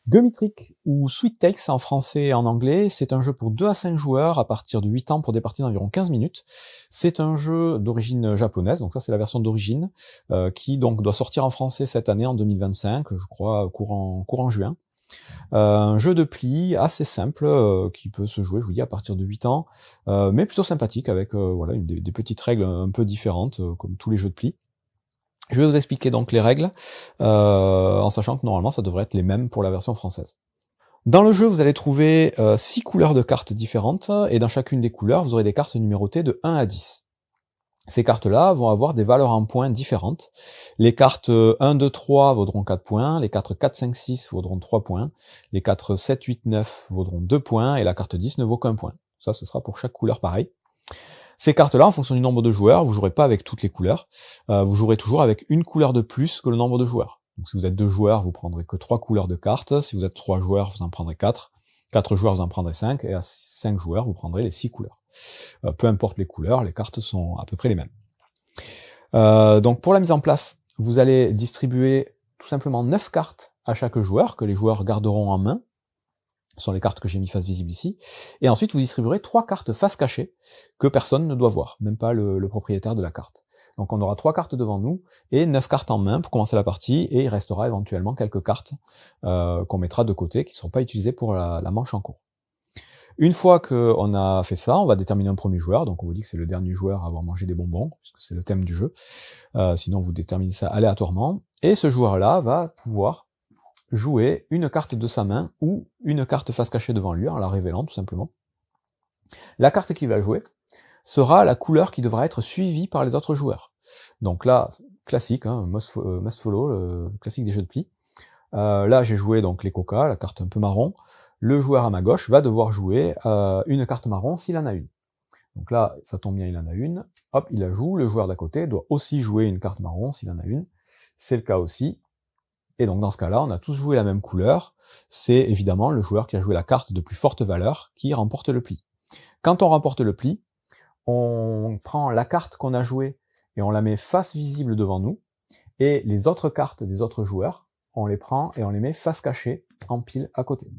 Gummy ou Sweet Takes en français et en anglais, c'est un jeu pour 2 à 5 joueurs à partir de 8 ans pour des parties d'environ 15 minutes. C'est un jeu d'origine japonaise, donc ça c'est la version d'origine, qui donc doit sortir en français cette année en 2025, je crois courant juin. Un jeu de pli assez simple qui peut se jouer, je vous dis, à partir de 8 ans, mais plutôt sympathique avec voilà des petites règles un peu différentes comme tous les jeux de pli. Je vais vous expliquer donc les règles, en sachant que normalement ça devrait être les mêmes pour la version française. Dans le jeu, vous allez trouver 6 couleurs de cartes différentes, et dans chacune des couleurs, vous aurez des cartes numérotées de 1 à 10. Ces cartes-là vont avoir des valeurs en points différentes. Les cartes 1, 2, 3 vaudront 4 points, les cartes 4, 5, 6 vaudront 3 points, les cartes 7, 8, 9 vaudront 2 points, et la carte 10 ne vaut qu'un point. Ça, ce sera pour chaque couleur pareil. Ces cartes-là, en fonction du nombre de joueurs, vous jouerez pas avec toutes les couleurs, vous jouerez toujours avec une couleur de plus que le nombre de joueurs. Donc si vous êtes 2 joueurs, vous prendrez que 3 couleurs de cartes, si vous êtes 3 joueurs, vous en prendrez 4, 4 joueurs, vous en prendrez 5, et à 5 joueurs, vous prendrez les 6 couleurs. Peu importe les couleurs, les cartes sont à peu près les mêmes. Donc pour la mise en place, vous allez distribuer tout simplement 9 cartes à chaque joueur, que les joueurs garderont en main. Ce sont les cartes que j'ai mis face visible ici. Et ensuite, vous distribuerez 3 cartes face cachée que personne ne doit voir, même pas le propriétaire de la carte. Donc on aura 3 cartes devant nous et 9 cartes en main pour commencer la partie, et il restera éventuellement quelques cartes qu'on mettra de côté, qui ne seront pas utilisées pour la manche en cours. Une fois qu'on a fait ça, on va déterminer un premier joueur, donc on vous dit que c'est le dernier joueur à avoir mangé des bonbons, puisque c'est le thème du jeu. Sinon vous déterminez ça aléatoirement, et ce joueur-là va pouvoir jouer une carte de sa main ou une carte face cachée devant lui en la révélant tout simplement. La carte qu'il va jouer sera la couleur qui devra être suivie par les autres joueurs. Donc là, classique, hein, must follow, le classique des jeux de pli. Là j'ai joué donc les coca, la carte un peu marron. Le joueur à ma gauche va devoir jouer une carte marron s'il en a une. Donc là, ça tombe bien, il en a une. Hop, il la joue. Le joueur d'à côté doit aussi jouer une carte marron s'il en a une. C'est le cas aussi. Et donc dans ce cas-là, on a tous joué la même couleur. C'est évidemment le joueur qui a joué la carte de plus forte valeur qui remporte le pli. Quand on remporte le pli, on prend la carte qu'on a jouée et on la met face visible devant nous. Et les autres cartes des autres joueurs, on les prend et on les met face cachée en pile à côté.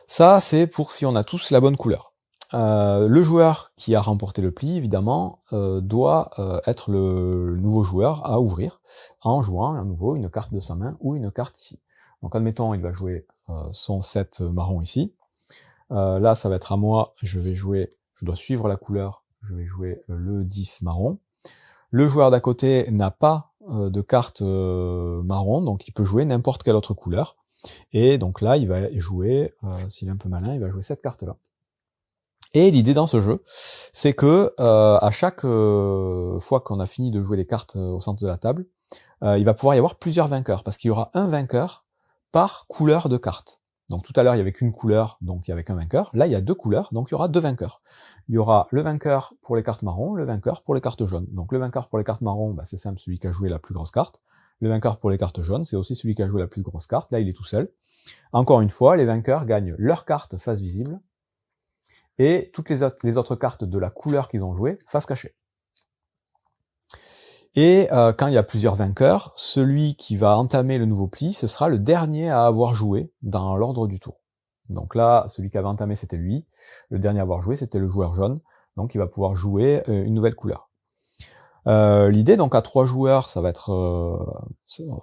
Ça, c'est pour si on a tous la bonne couleur. Le joueur qui a remporté le pli, évidemment, doit être le nouveau joueur à ouvrir en jouant à nouveau une carte de sa main ou une carte ici. Donc admettons, il va jouer son 7 marron ici. Là, ça va être à moi, je dois suivre la couleur, je vais jouer le 10 marron. Le joueur d'à côté n'a pas de carte marron, donc il peut jouer n'importe quelle autre couleur. Et donc là, il va jouer, s'il est un peu malin, il va jouer cette carte-là. Et l'idée dans ce jeu, c'est que à chaque fois qu'on a fini de jouer les cartes au centre de la table, il va pouvoir y avoir plusieurs vainqueurs, parce qu'il y aura un vainqueur par couleur de carte. Donc tout à l'heure, il y avait qu'une couleur, donc il y avait qu'un vainqueur. Là, il y a 2 couleurs, donc il y aura 2 vainqueurs. Il y aura le vainqueur pour les cartes marron, le vainqueur pour les cartes jaunes. Donc le vainqueur pour les cartes marron, c'est simple, celui qui a joué la plus grosse carte. Le vainqueur pour les cartes jaunes, c'est aussi celui qui a joué la plus grosse carte. Là, il est tout seul. Encore une fois, les vainqueurs gagnent leur carte face visible et toutes les autres cartes de la couleur qu'ils ont joué face cachée. Et quand il y a plusieurs vainqueurs, celui qui va entamer le nouveau pli, ce sera le dernier à avoir joué dans l'ordre du tour. Donc là, celui qui avait entamé, c'était lui. Le dernier à avoir joué, c'était le joueur jaune. Donc il va pouvoir jouer une nouvelle couleur. L'idée, donc à 3 joueurs, ça va être...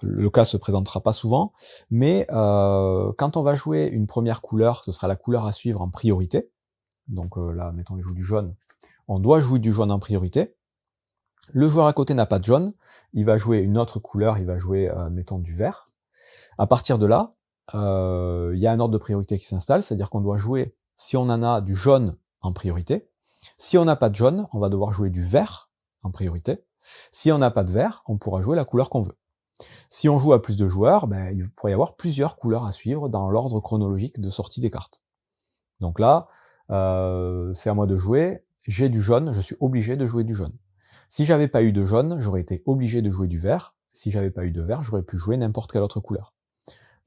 le cas se présentera pas souvent, mais quand on va jouer une première couleur, ce sera la couleur à suivre en priorité. Donc là, mettons, il joue du jaune. On doit jouer du jaune en priorité. Le joueur à côté n'a pas de jaune. Il va jouer une autre couleur, il va jouer, mettons, du vert. À partir de là, il y a un ordre de priorité qui s'installe, c'est-à-dire qu'on doit jouer, si on en a, du jaune en priorité. Si on n'a pas de jaune, on va devoir jouer du vert en priorité. Si on n'a pas de vert, on pourra jouer la couleur qu'on veut. Si on joue à plus de joueurs, il pourrait y avoir plusieurs couleurs à suivre dans l'ordre chronologique de sortie des cartes. Donc là, c'est à moi de jouer. J'ai du jaune, je suis obligé de jouer du jaune. Si j'avais pas eu de jaune, j'aurais été obligé de jouer du vert. Si j'avais pas eu de vert, j'aurais pu jouer n'importe quelle autre couleur.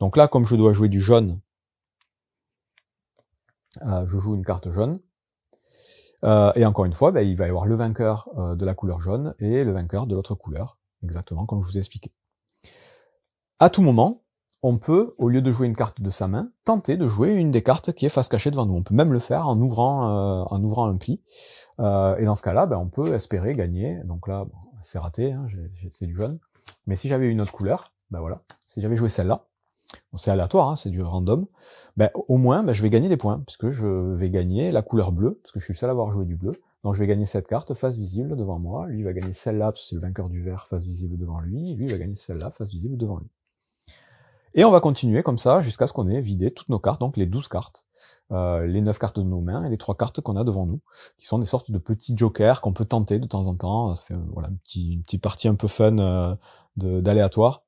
Donc là, comme je dois jouer du jaune, je joue une carte jaune. Et encore une fois, il va y avoir le vainqueur de la couleur jaune et le vainqueur de l'autre couleur, exactement comme je vous ai expliqué. À tout moment, on peut, au lieu de jouer une carte de sa main, tenter de jouer une des cartes qui est face cachée devant nous. On peut même le faire en ouvrant un pli. Et dans ce cas-là, on peut espérer gagner. Donc là, bon, c'est raté, hein, c'est du jaune. Mais si j'avais une autre couleur, voilà, si j'avais joué celle-là, bon, c'est aléatoire, hein, c'est du random, au moins je vais gagner des points, puisque je vais gagner la couleur bleue, parce que je suis le seul à avoir joué du bleu. Donc je vais gagner cette carte face visible devant moi, lui va gagner celle-là, parce que c'est le vainqueur du vert face visible devant lui, et lui va gagner celle-là face visible devant lui. Et on va continuer comme ça jusqu'à ce qu'on ait vidé toutes nos cartes, donc les 12 cartes, les 9 cartes de nos mains et les 3 cartes qu'on a devant nous, qui sont des sortes de petits jokers qu'on peut tenter de temps en temps. Ça fait voilà une petite partie un peu fun d'aléatoire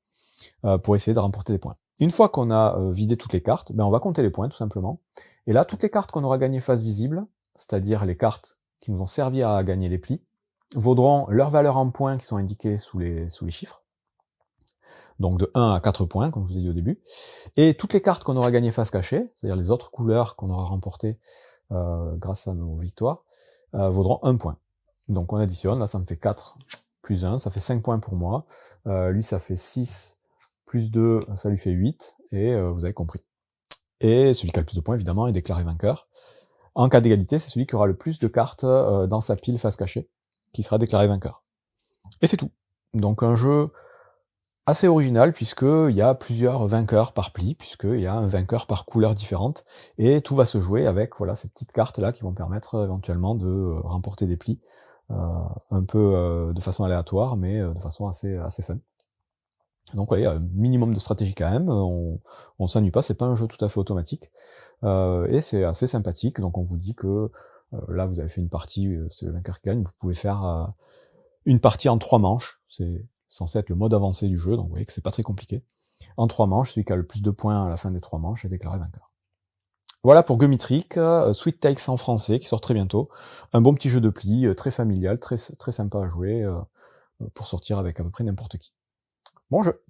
pour essayer de remporter des points. Une fois qu'on a vidé toutes les cartes, on va compter les points tout simplement. Et là, toutes les cartes qu'on aura gagnées face visible, c'est-à-dire les cartes qui nous ont servi à gagner les plis, vaudront leur valeur en points qui sont indiquées sous les chiffres. Donc de 1 à 4 points, comme je vous ai dit au début. Et toutes les cartes qu'on aura gagnées face cachée, c'est-à-dire les autres couleurs qu'on aura remportées grâce à nos victoires, vaudront 1 point. Donc on additionne, là ça me fait 4 plus 1, ça fait 5 points pour moi. Lui ça fait 6 plus 2, ça lui fait 8, et vous avez compris. Et celui qui a le plus de points, évidemment, est déclaré vainqueur. En cas d'égalité, c'est celui qui aura le plus de cartes dans sa pile face cachée, qui sera déclaré vainqueur. Et c'est tout. Donc un jeu assez original, puisqu'il y a plusieurs vainqueurs par pli, puisqu'il y a un vainqueur par couleur différente, et tout va se jouer avec ces petites cartes-là qui vont permettre éventuellement de remporter des plis, un peu de façon aléatoire, mais de façon assez fun. Donc il y a un minimum de stratégie quand même, on s'ennuie pas, c'est pas un jeu tout à fait automatique, et c'est assez sympathique. Donc on vous dit que là vous avez fait une partie, c'est le vainqueur qui gagne, vous pouvez faire une partie en 3 manches, c'est censé être le mode avancé du jeu, donc vous voyez que c'est pas très compliqué. En 3 manches, celui qui a le plus de points à la fin des 3 manches est déclaré vainqueur. Voilà pour Gummitrick, Sweet Takes en français, qui sort très bientôt. Un bon petit jeu de pli, très familial, très sympa à jouer, pour sortir avec à peu près n'importe qui. Bon jeu!